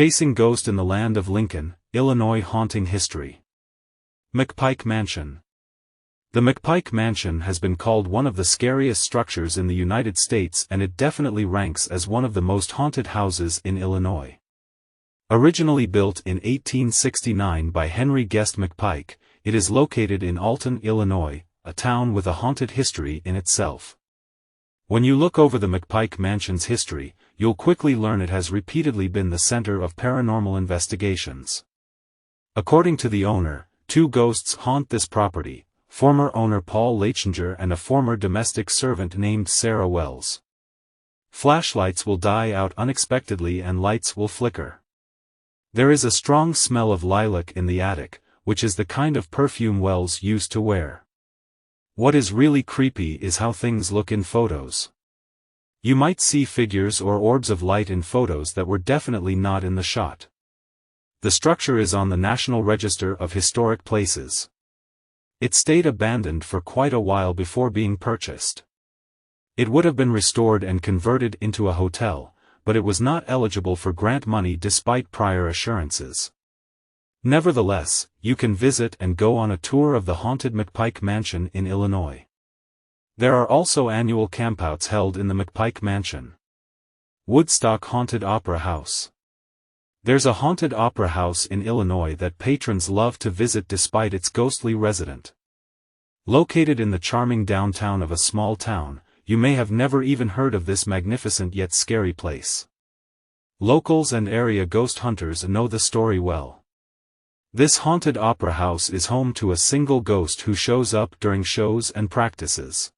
Chasing Ghost in the Land of Lincoln, Illinois Haunting History. McPike Mansion. The McPike Mansion has been called one of the scariest structures in the United States, and it definitely ranks as one of the most haunted houses in Illinois. Originally built in 1869 by Henry Guest McPike, it is located in Alton, Illinois, a town with a haunted history in itself. When you look over the McPike Mansion's history, you'll quickly learn it has repeatedly been the center of paranormal investigations. According to the owner, two ghosts haunt this property, former owner Paul Lachinger and a former domestic servant named Sarah Wells. Flashlights will die out unexpectedly and lights will flicker. There is a strong smell of lilac in the attic, which is the kind of perfume Wells used to wear. What is really creepy is how things look in photos. You might see figures or orbs of light in photos that were definitely not in the shot. The structure is on the National Register of Historic Places. It stayed abandoned for quite a while before being purchased. It would have been restored and converted into a hotel, but it was not eligible for grant money despite prior assurances. Nevertheless, you can visit and go on a tour of the haunted McPike Mansion in Illinois. There are also annual campouts held in the McPike Mansion. Woodstock Haunted Opera House. There's a haunted opera house in Illinois that patrons love to visit despite its ghostly resident. Located in the charming downtown of a small town, you may have never even heard of this magnificent yet scary place. Locals and area ghost hunters know the story well. This haunted opera house is home to a single ghost who shows up during shows and practices.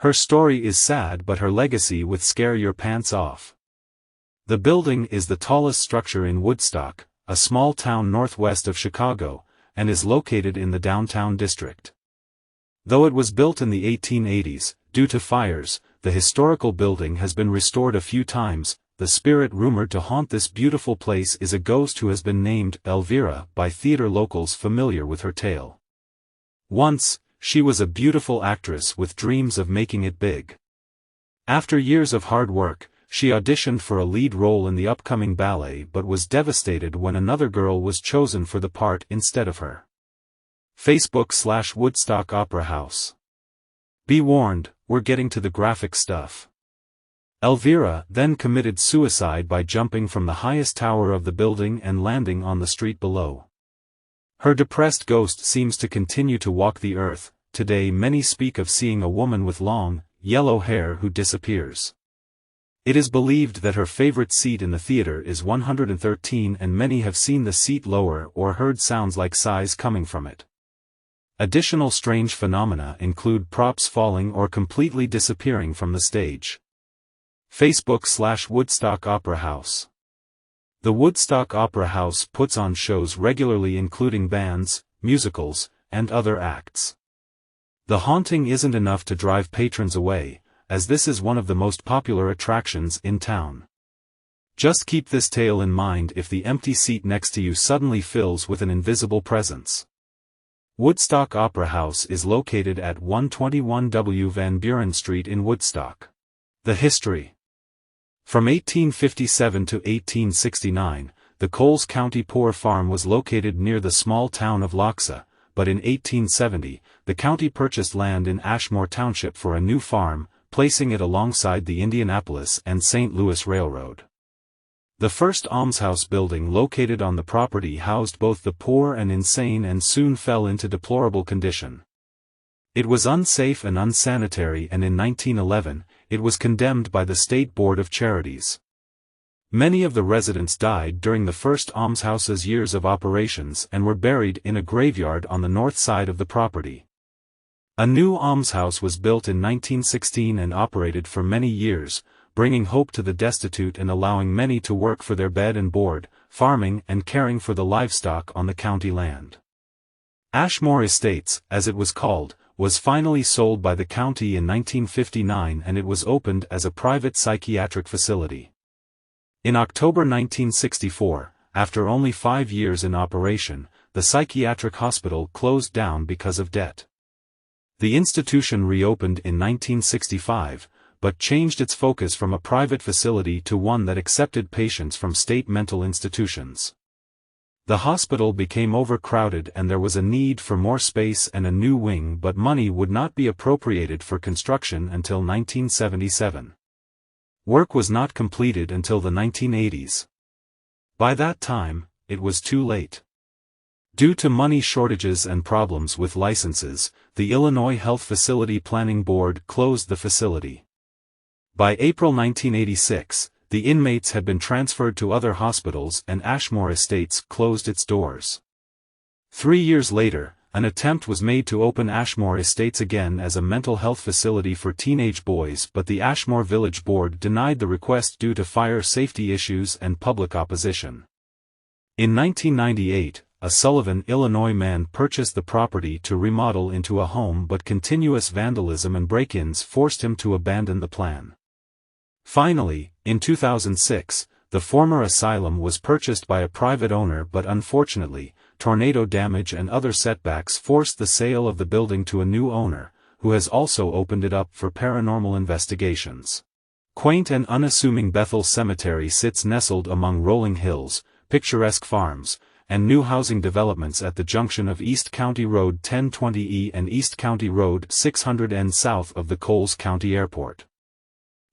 Her story is sad, but her legacy would scare your pants off. The building is the tallest structure in Woodstock, a small town northwest of Chicago, and is located in the downtown district. Though it was built in the 1880s, due to fires, the historical building has been restored a few times. The spirit rumored to haunt this beautiful place is a ghost who has been named Elvira by theater locals familiar with her tale. Once, she was a beautiful actress with dreams of making it big. After years of hard work, she auditioned for a lead role in the upcoming ballet but was devastated when another girl was chosen for the part instead of her. Facebook/Woodstock Opera House. Be warned, we're getting to the graphic stuff. Elvira then committed suicide by jumping from the highest tower of the building and landing on the street below. Her depressed ghost seems to continue to walk the earth. Today many speak of seeing a woman with long, yellow hair who disappears. It is believed that her favorite seat in the theater is 113, and many have seen the seat lower or heard sounds like sighs coming from it. Additional strange phenomena include props falling or completely disappearing from the stage. Facebook/Woodstock Opera House. The Woodstock Opera House puts on shows regularly, including bands, musicals, and other acts. The haunting isn't enough to drive patrons away, as this is one of the most popular attractions in town. Just keep this tale in mind if the empty seat next to you suddenly fills with an invisible presence. Woodstock Opera House is located at 121 W. Van Buren Street in Woodstock. The history. From 1857 to 1869, the Coles County Poor Farm was located near the small town of Loxa, but in 1870, the county purchased land in Ashmore Township for a new farm, placing it alongside the Indianapolis and St. Louis Railroad. The first almshouse building located on the property housed both the poor and insane and soon fell into deplorable condition. It was unsafe and unsanitary, and in 1911, it was condemned by the State Board of Charities. Many of the residents died during the first almshouse's years of operations and were buried in a graveyard on the north side of the property. A new almshouse was built in 1916 and operated for many years, bringing hope to the destitute and allowing many to work for their bed and board, farming and caring for the livestock on the county land. Ashmore Estates, as it was called, was finally sold by the county in 1959, and it was opened as a private psychiatric facility. In October 1964, after only 5 years in operation, the psychiatric hospital closed down because of debt. The institution reopened in 1965, but changed its focus from a private facility to one that accepted patients from state mental institutions. The hospital became overcrowded and there was a need for more space and a new wing, but money would not be appropriated for construction until 1977. Work was not completed until the 1980s. By that time, it was too late. Due to money shortages and problems with licenses, the Illinois Health Facility Planning Board closed the facility. By April 1986, the inmates had been transferred to other hospitals and Ashmore Estates closed its doors. 3 years later, an attempt was made to open Ashmore Estates again as a mental health facility for teenage boys, but the Ashmore Village Board denied the request due to fire safety issues and public opposition. In 1998, a Sullivan, Illinois man purchased the property to remodel into a home, but continuous vandalism and break-ins forced him to abandon the plan. Finally, in 2006, the former asylum was purchased by a private owner, but unfortunately, tornado damage and other setbacks forced the sale of the building to a new owner, who has also opened it up for paranormal investigations. Quaint and unassuming Bethel Cemetery sits nestled among rolling hills, picturesque farms, and new housing developments at the junction of East County Road 1020E and East County Road 600N south of the Coles County Airport.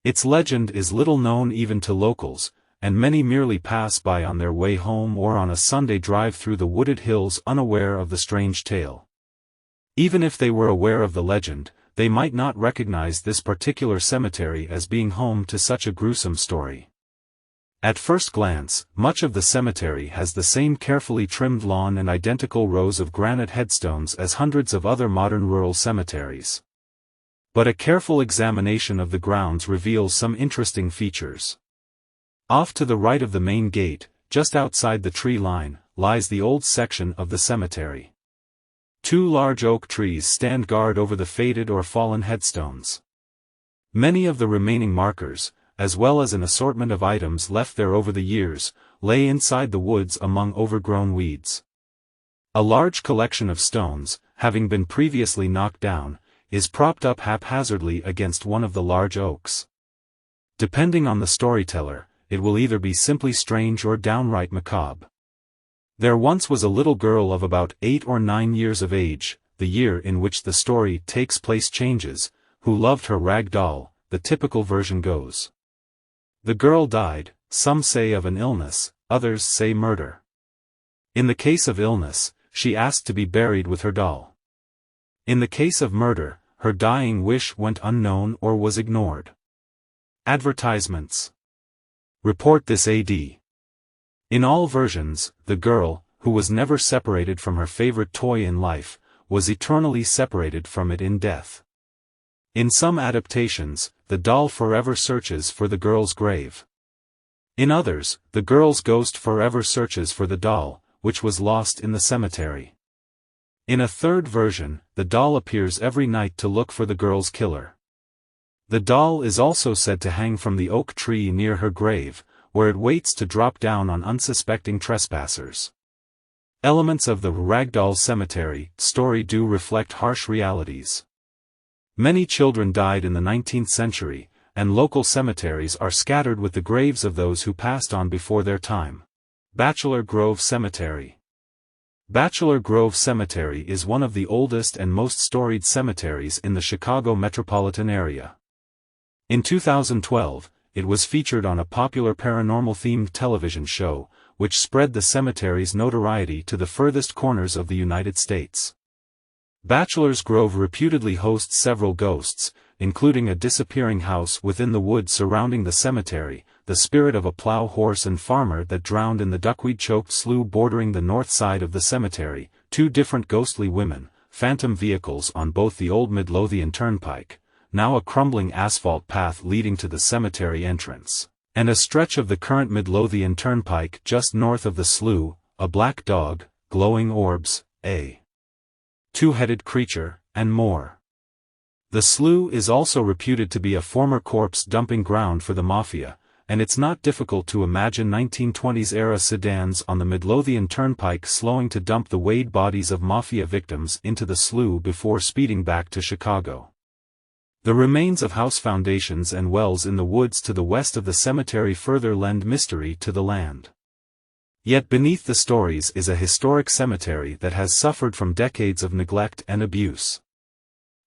Its legend is little known even to locals, and many merely pass by on their way home or on a Sunday drive through the wooded hills unaware of the strange tale. Even if they were aware of the legend, they might not recognize this particular cemetery as being home to such a gruesome story. At first glance, much of the cemetery has the same carefully trimmed lawn and identical rows of granite headstones as hundreds of other modern rural cemeteries. But a careful examination of the grounds reveals some interesting features. Off to the right of the main gate, just outside the tree line, lies the old section of the cemetery. 2 large oak trees stand guard over the faded or fallen headstones. Many of the remaining markers, as well as an assortment of items left there over the years, lay inside the woods among overgrown weeds. A large collection of stones, having been previously knocked down, is propped up haphazardly against one of the large oaks. Depending on the storyteller, it will either be simply strange or downright macabre. There once was a little girl of about 8 or 9 years of age, the year in which the story takes place changes, who loved her rag doll, the typical version goes. The girl died, some say of an illness, others say murder. In the case of illness, she asked to be buried with her doll. In the case of murder, her dying wish went unknown or was ignored. Advertisements. Report this AD. In all versions, the girl, who was never separated from her favorite toy in life, was eternally separated from it in death. In some adaptations, the doll forever searches for the girl's grave. In others, the girl's ghost forever searches for the doll, which was lost in the cemetery. In a third version, the doll appears every night to look for the girl's killer. The doll is also said to hang from the oak tree near her grave, where it waits to drop down on unsuspecting trespassers. Elements of the Ragdoll Cemetery story do reflect harsh realities. Many children died in the 19th century, and local cemeteries are scattered with the graves of those who passed on before their time. Bachelor Grove Cemetery. Bachelor Grove Cemetery is one of the oldest and most storied cemeteries in the Chicago metropolitan area. In 2012, it was featured on a popular paranormal-themed television show, which spread the cemetery's notoriety to the furthest corners of the United States. Bachelor's Grove reputedly hosts several ghosts, including a disappearing house within the woods surrounding the cemetery, the spirit of a plow horse and farmer that drowned in the duckweed-choked slough bordering the north side of the cemetery, 2 different ghostly women, phantom vehicles on both the old Midlothian Turnpike, now a crumbling asphalt path leading to the cemetery entrance, and a stretch of the current Midlothian Turnpike just north of the slough, a black dog, glowing orbs, a 2-headed creature, and more. The slough is also reputed to be a former corpse dumping ground for the mafia, and it's not difficult to imagine 1920s-era sedans on the Midlothian Turnpike slowing to dump the weighed bodies of mafia victims into the slough before speeding back to Chicago. The remains of house foundations and wells in the woods to the west of the cemetery further lend mystery to the land. Yet beneath the stories is a historic cemetery that has suffered from decades of neglect and abuse.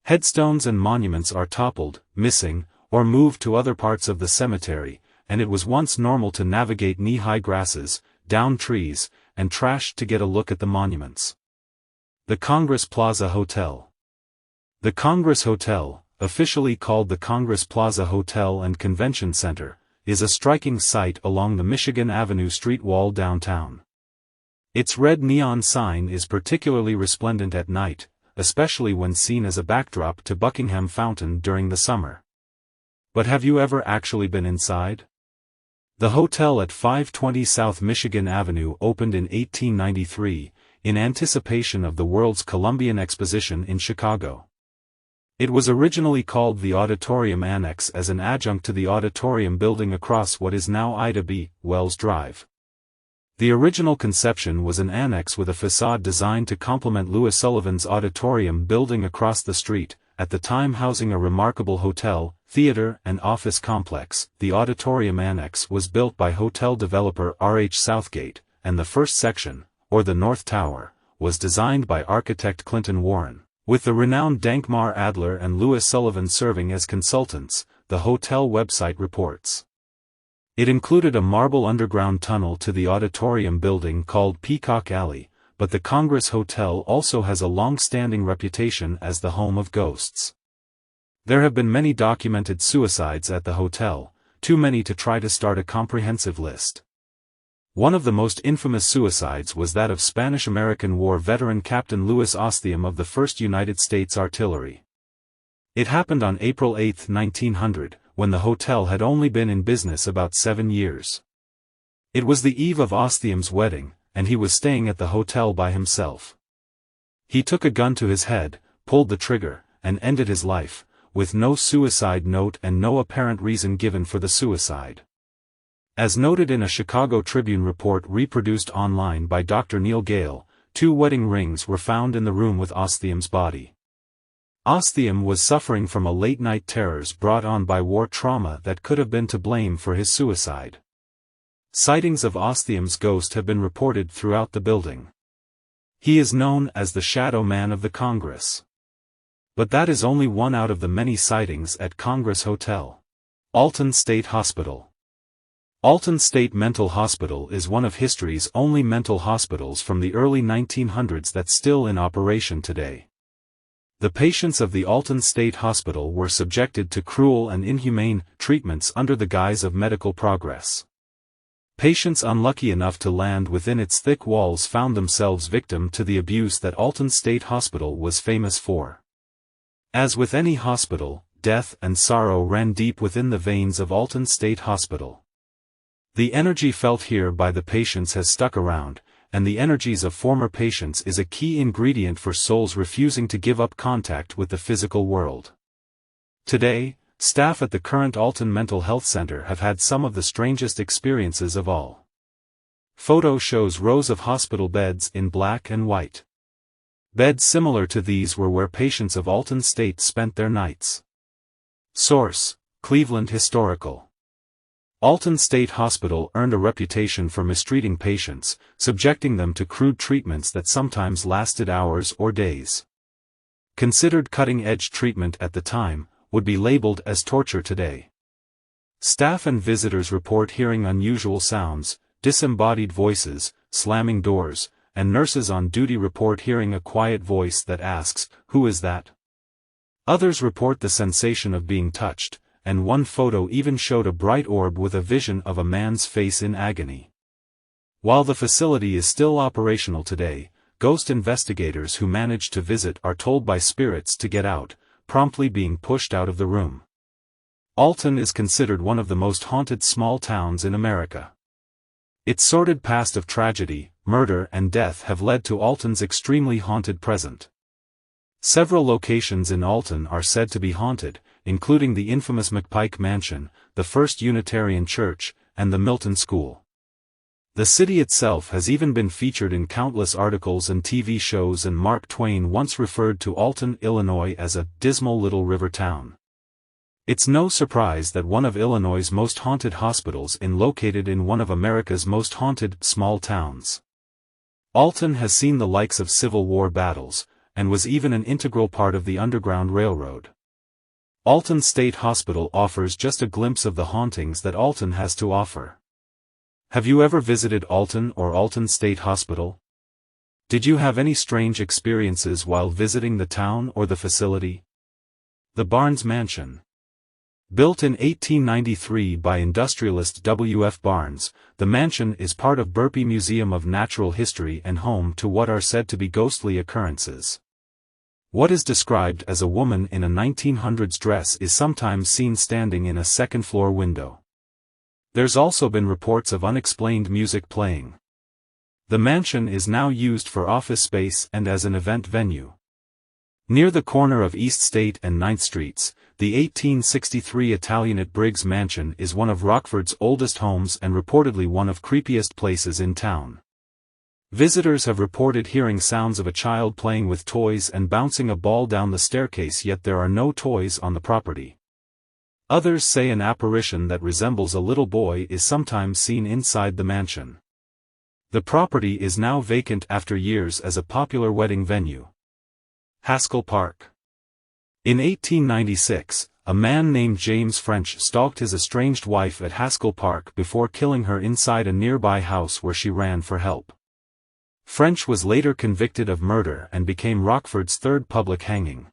Headstones and monuments are toppled, missing, or moved to other parts of the cemetery, and it was once normal to navigate knee-high grasses, down trees, and trash to get a look at the monuments. The Congress Plaza Hotel. The Congress Hotel, officially called the Congress Plaza Hotel and Convention Center, is a striking sight along the Michigan Avenue street wall downtown. Its red neon sign is particularly resplendent at night, especially when seen as a backdrop to Buckingham Fountain during the summer. But have you ever actually been inside? The hotel at 520 South Michigan Avenue opened in 1893, in anticipation of the World's Columbian Exposition in Chicago. It was originally called the Auditorium Annex as an adjunct to the auditorium building across what is now Ida B. Wells Drive. The original conception was an annex with a facade designed to complement Louis Sullivan's auditorium building across the street, at the time housing a remarkable hotel, theater, and office complex. The auditorium annex was built by hotel developer R. H. Southgate, and the first section, or the North Tower, was designed by architect Clinton Warren, with the renowned Dankmar Adler and Louis Sullivan serving as consultants, the hotel website reports. It included a marble underground tunnel to the auditorium building called Peacock Alley, but the Congress Hotel also has a long-standing reputation as the home of ghosts. There have been many documented suicides at the hotel, too many to try to start a comprehensive list. One of the most infamous suicides was that of Spanish-American War veteran Captain Louis Ostium of the 1st United States Artillery. It happened on April 8, 1900, when the hotel had only been in business about 7 years. It was the eve of Ostium's wedding, and he was staying at the hotel by himself. He took a gun to his head, pulled the trigger, and ended his life, with no suicide note and no apparent reason given for the suicide. As noted in a Chicago Tribune report reproduced online by Dr. Neil Gale, 2 wedding rings were found in the room with Ostium's body. Ostium was suffering from a late-night terrors brought on by war trauma that could have been to blame for his suicide. Sightings of Ostium's ghost have been reported throughout the building. He is known as the Shadow Man of the Congress. But that is only one out of the many sightings at Congress Hotel. Alton State Hospital. Alton State Mental Hospital is one of history's only mental hospitals from the early 1900s that's still in operation today. The patients of the Alton State Hospital were subjected to cruel and inhumane treatments under the guise of medical progress. Patients unlucky enough to land within its thick walls found themselves victim to the abuse that Alton State Hospital was famous for. As with any hospital, death and sorrow ran deep within the veins of Alton State Hospital. The energy felt here by the patients has stuck around, and the energies of former patients is a key ingredient for souls refusing to give up contact with the physical world. Today, staff at the current Alton Mental Health Center have had some of the strangest experiences of all. Photo shows rows of hospital beds in black and white. Beds similar to these were where patients of Alton State spent their nights. Source: Cleveland Historical. Alton State Hospital earned a reputation for mistreating patients, subjecting them to crude treatments that sometimes lasted hours or days. Considered cutting-edge treatment at the time, would be labeled as torture today. Staff and visitors report hearing unusual sounds, disembodied voices, slamming doors, and nurses on duty report hearing a quiet voice that asks, "Who is that?" Others report the sensation of being touched, and one photo even showed a bright orb with a vision of a man's face in agony. While the facility is still operational today, ghost investigators who manage to visit are told by spirits to get out, promptly being pushed out of the room. Alton is considered one of the most haunted small towns in America. Its sordid past of tragedy, murder and death have led to Alton's extremely haunted present. Several locations in Alton are said to be haunted, including the infamous McPike Mansion, the First Unitarian Church, and the Milton School. The city itself has even been featured in countless articles and TV shows, and Mark Twain once referred to Alton, Illinois as a dismal little river town. It's no surprise that one of Illinois' most haunted hospitals is located in one of America's most haunted small towns. Alton has seen the likes of Civil War battles, and was even an integral part of the Underground Railroad. Alton State Hospital offers just a glimpse of the hauntings that Alton has to offer. Have you ever visited Alton or Alton State Hospital? Did you have any strange experiences while visiting the town or the facility? The Barnes Mansion. Built in 1893 by industrialist W. F. Barnes, the mansion is part of Burpee Museum of Natural History and home to what are said to be ghostly occurrences. What is described as a woman in a 1900s dress is sometimes seen standing in a second-floor window. There's also been reports of unexplained music playing. The mansion is now used for office space and as an event venue. Near the corner of East State and 9th Streets, the 1863 Italianate Briggs Mansion is one of Rockford's oldest homes and reportedly one of creepiest places in town. Visitors have reported hearing sounds of a child playing with toys and bouncing a ball down the staircase, yet there are no toys on the property. Others say an apparition that resembles a little boy is sometimes seen inside the mansion. The property is now vacant after years as a popular wedding venue. Haskell Park. In 1896, a man named James French stalked his estranged wife at Haskell Park before killing her inside a nearby house where she ran for help. French was later convicted of murder and became Rockford's third public hanging.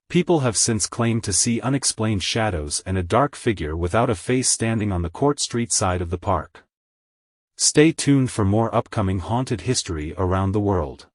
People have since claimed to see unexplained shadows and a dark figure without a face standing on the Court Street side of the park. Stay tuned for more upcoming haunted history around the world.